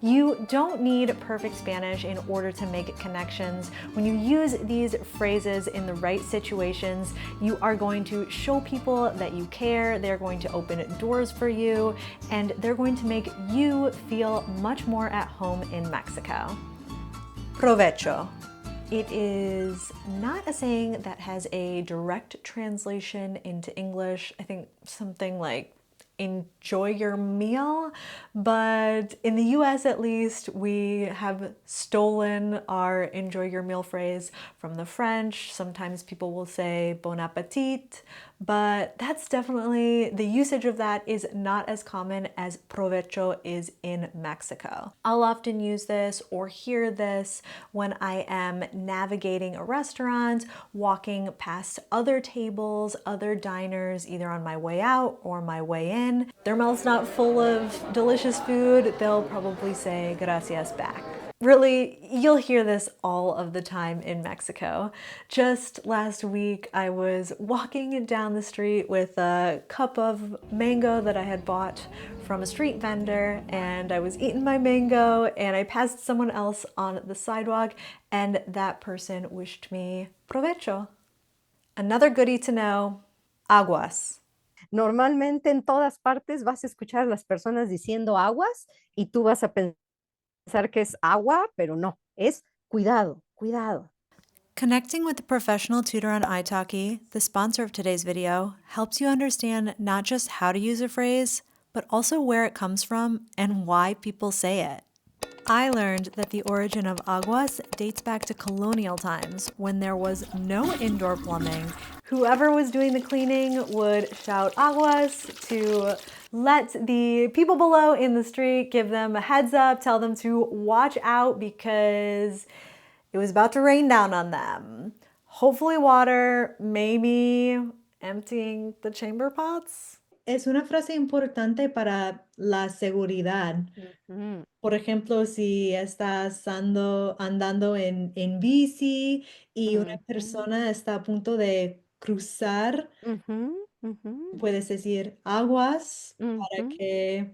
You don't need perfect Spanish in order to make connections. When you use these phrases in the right situations, you are going to show people that you care, they're going to open doors for you, and they're going to make you feel much more at home in Mexico. Provecho. It is not a saying that has a direct translation into English. I think something like enjoy your meal, but in the US at least, we have stolen our enjoy your meal phrase from the French. Sometimes people will say bon appetit, but that's definitely, the usage of that is not as common as provecho is in Mexico. I'll often use this or hear this when I am navigating a restaurant, walking past other tables, other diners, either on my way out or my way in. Their mouth's not full of delicious food, they'll probably say gracias back. Really, you'll hear this all of the time in Mexico. Just last week, I was walking down the street with a cup of mango that I had bought from a street vendor, and I was eating my mango, and I passed someone else on the sidewalk, and that person wished me provecho. Another goodie to know, aguas. Normalmente en todas partes vas a escuchar a las personas diciendo aguas y tú vas a pensar que es agua, pero no, es cuidado, cuidado. Connecting with a professional tutor on italki, the sponsor of today's video, helps you understand not just how to use a phrase, but also where it comes from and why people say it. I learned that the origin of aguas dates back to colonial times when there was no indoor plumbing. Whoever was doing the cleaning would shout aguas to let the people below in the street give them a heads up, tell them to watch out because it was about to rain down on them. Hopefully water, maybe emptying the chamber pots. Es una frase importante para la seguridad. Por ejemplo, si estás andando en bici y una persona está a punto de cruzar, puedes decir aguas para que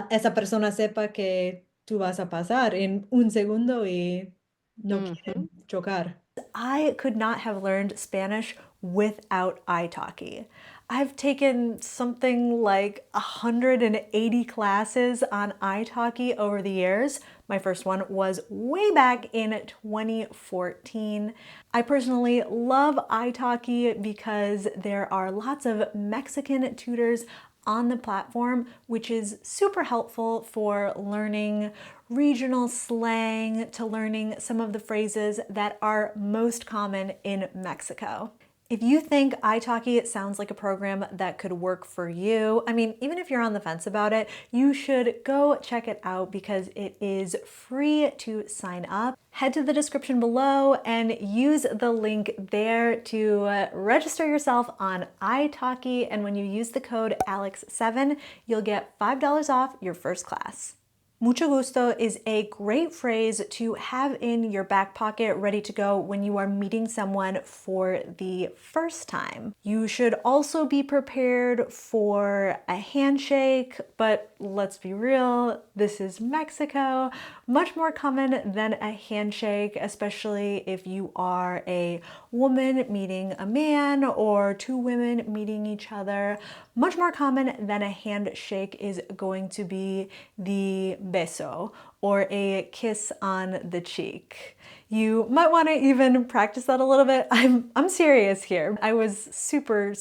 esa persona sepa que tú vas a pasar en un segundo y no quieren chocar. I could not have learned Spanish without italki. I've taken something like 180 classes on italki over the years. My first one was way back in 2014. I personally love italki because there are lots of Mexican tutors on the platform, which is super helpful for learning regional slang, to learning some of the phrases that are most common in Mexico. If you think italki sounds like a program that could work for you, I mean, even if you're on the fence about it, you should go check it out because it is free to sign up. Head to the description below and use the link there to register yourself on italki. And when you use the code ALEX7, you'll get $5 off your first class. Mucho gusto is a great phrase to have in your back pocket ready to go when you are meeting someone for the first time. You should also be prepared for a handshake, but let's be real, this is Mexico. Much more common than a handshake, especially if you are a woman meeting a man or two women meeting each other. Much more common than a handshake is going to be the beso, or a kiss on the cheek. You might want to even practice that a little bit. I'm serious here. I was super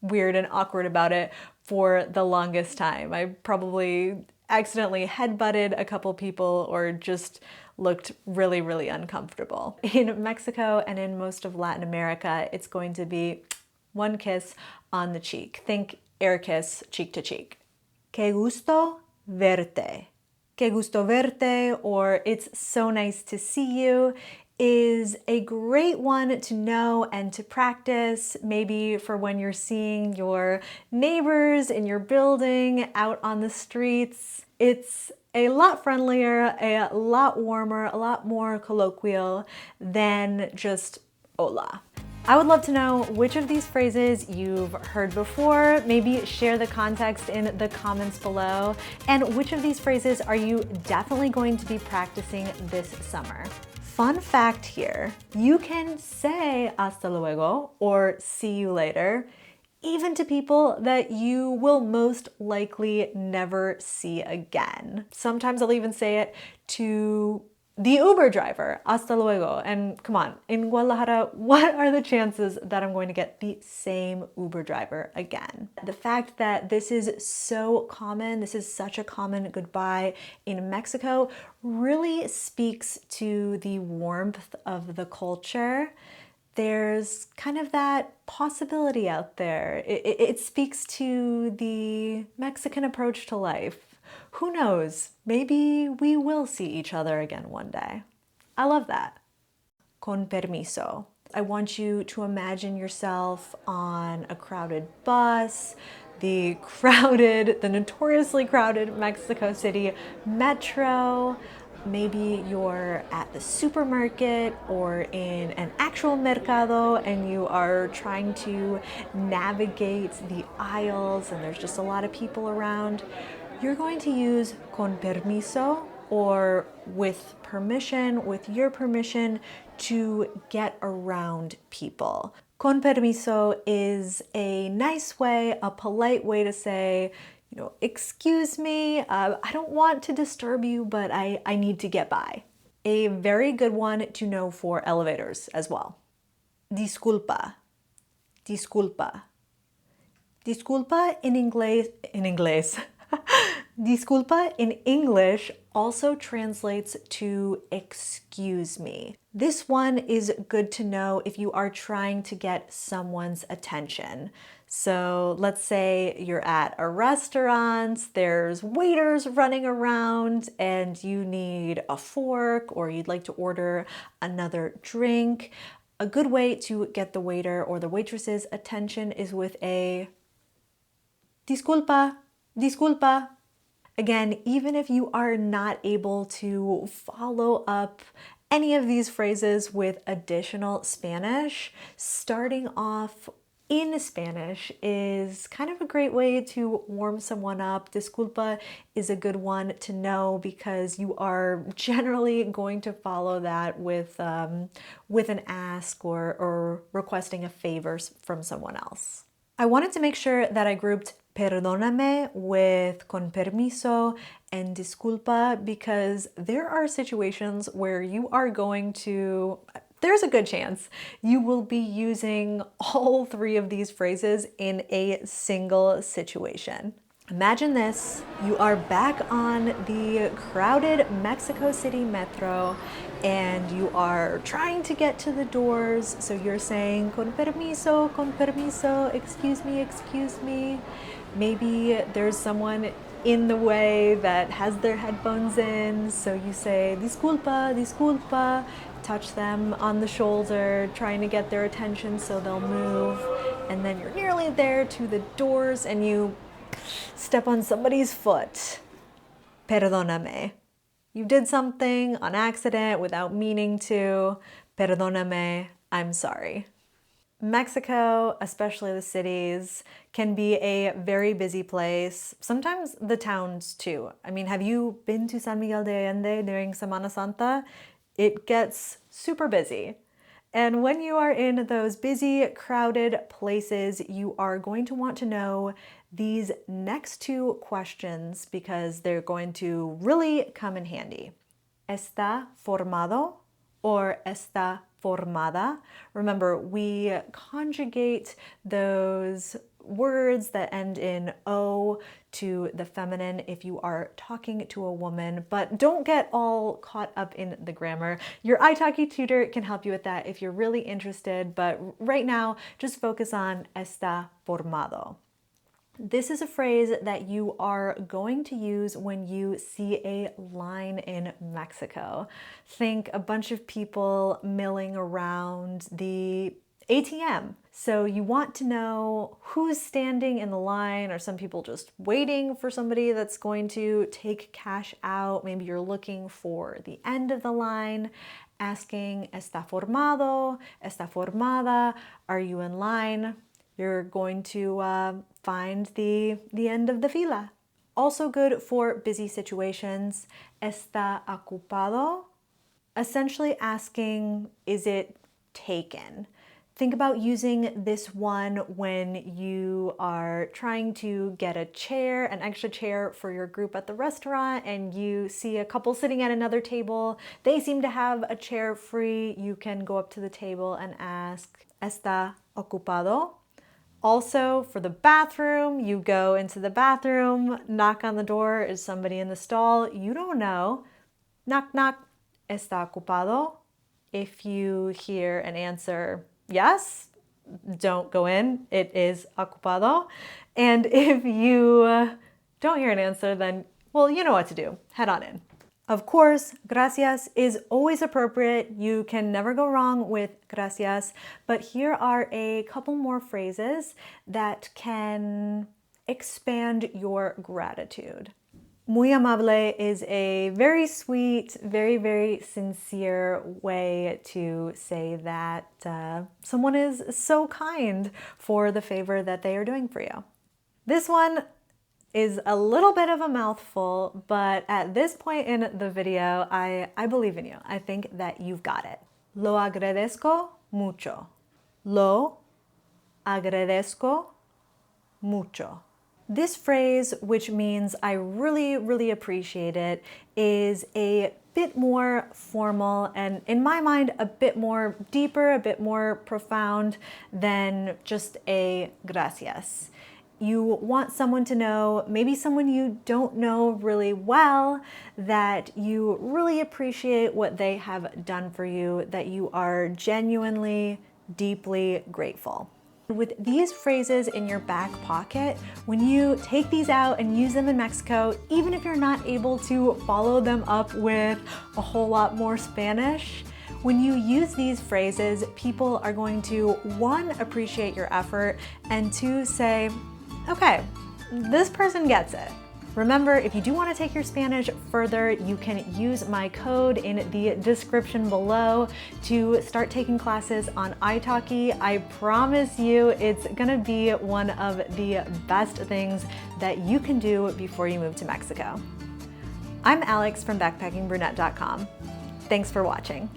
weird and awkward about it for the longest time. I probably accidentally headbutted a couple people or just looked really uncomfortable. In Mexico and in most of Latin America, it's going to be one kiss on the cheek. Think air kiss, cheek to cheek. Que gusto verte. Que gusto verte, or it's so nice to see you, is a great one to know and to practice, maybe for when you're seeing your neighbors in your building out on the streets. It's a lot friendlier, a lot warmer, a lot more colloquial than just hola. I would love to know which of these phrases you've heard before. Maybe share the context in the comments below. And which of these phrases are you definitely going to be practicing this summer? Fun fact here, you can say hasta luego or see you later, even to people that you will most likely never see again. Sometimes I'll even say it to the Uber driver, hasta luego. And come on, in Guadalajara, what are the chances that I'm going to get the same Uber driver again? The fact that this is so common, this is such a common goodbye in Mexico, really speaks to the warmth of the culture. There's kind of that possibility out there. It speaks to the Mexican approach to life. Who knows? Maybe we will see each other again one day. I love that. Con permiso. I want you to imagine yourself on a crowded bus, the notoriously crowded Mexico City metro. Maybe you're at the supermarket or in an actual mercado and you are trying to navigate the aisles and there's just a lot of people around. You're going to use con permiso, or with permission, with your permission, to get around people. Con permiso is a nice way, a polite way to say, excuse me, I don't want to disturb you, but I need to get by. A very good one to know for elevators as well. Disculpa, disculpa. Disculpa in English. Disculpa in English also translates to excuse me. This one is good to know if you are trying to get someone's attention. So let's say you're at a restaurant, there's waiters running around and you need a fork or you'd like to order another drink. A good way to get the waiter or the waitress's attention is with a disculpa, disculpa. Again, even if you are not able to follow up any of these phrases with additional Spanish, starting off in Spanish is kind of a great way to warm someone up. Disculpa is a good one to know because you are generally going to follow that with an ask or requesting a favor from someone else. I wanted to make sure that I grouped perdóname with con permiso and disculpa because there are situations where you are going to, there's a good chance you will be using all three of these phrases in a single situation. Imagine this, you are back on the crowded Mexico City metro and you are trying to get to the doors. So you're saying, con permiso, excuse me, excuse me. Maybe there's someone in the way that has their headphones in. So you say, disculpa, disculpa, touch them on the shoulder, trying to get their attention so they'll move. And then you're nearly there to the doors and you step on somebody's foot. Perdóname. You did something on accident without meaning to. Perdóname, I'm sorry. Mexico, especially the cities, can be a very busy place. Sometimes the towns too. I mean, have you been to San Miguel de Allende during Semana Santa? It gets super busy. And when you are in those busy, crowded places, you are going to want to know these next two questions because they're going to really come in handy. ¿Está formado or está formada? Remember, we conjugate those words that end in O to the feminine if you are talking to a woman, but don't get all caught up in the grammar. Your italki tutor can help you with that if you're really interested, but right now, just focus on está formado. This is a phrase that you are going to use when you see a line in Mexico. Think a bunch of people milling around the ATM. So you want to know who's standing in the line. Are some people just waiting for somebody that's going to take cash out? Maybe you're looking for the end of the line, asking, ¿Está formado? ¿Está formada? Are you in line? You're going to find the end of the fila. Also good for busy situations, ¿Está ocupado? Essentially asking, is it taken? Think about using this one when you are trying to get a chair, an extra chair for your group at the restaurant, and you see a couple sitting at another table. They seem to have a chair free. You can go up to the table and ask, ¿Está ocupado? Also, for the bathroom, you go into the bathroom, knock on the door. Is somebody in the stall? You don't know. Knock, knock. ¿Está ocupado? If you hear an answer, yes, don't go in. It is ocupado. And if you don't hear an answer, then, well, you know what to do. Head on in. Of course, gracias is always appropriate. You can never go wrong with gracias, but here are a couple more phrases that can expand your gratitude. Muy amable is a very sweet, very, very sincere way to say that someone is so kind for the favor that they are doing for you. This one is a little bit of a mouthful, but at this point in the video, I believe in you. I think that you've got it. Lo agradezco mucho. Lo agradezco mucho. This phrase, which means I really, really appreciate it, is a bit more formal and, in my mind, a bit more deeper, a bit more profound than just a gracias. You want someone to know, maybe someone you don't know really well, that you really appreciate what they have done for you, that you are genuinely, deeply grateful. With these phrases in your back pocket, when you take these out and use them in Mexico, even if you're not able to follow them up with a whole lot more Spanish, when you use these phrases, people are going to, one, appreciate your effort, and two, say, okay, this person gets it. Remember, if you do want to take your Spanish further, you can use my code in the description below to start taking classes on italki. I promise you it's gonna be one of the best things that you can do before you move to Mexico. I'm Alex from backpackingbrunette.com. Thanks for watching.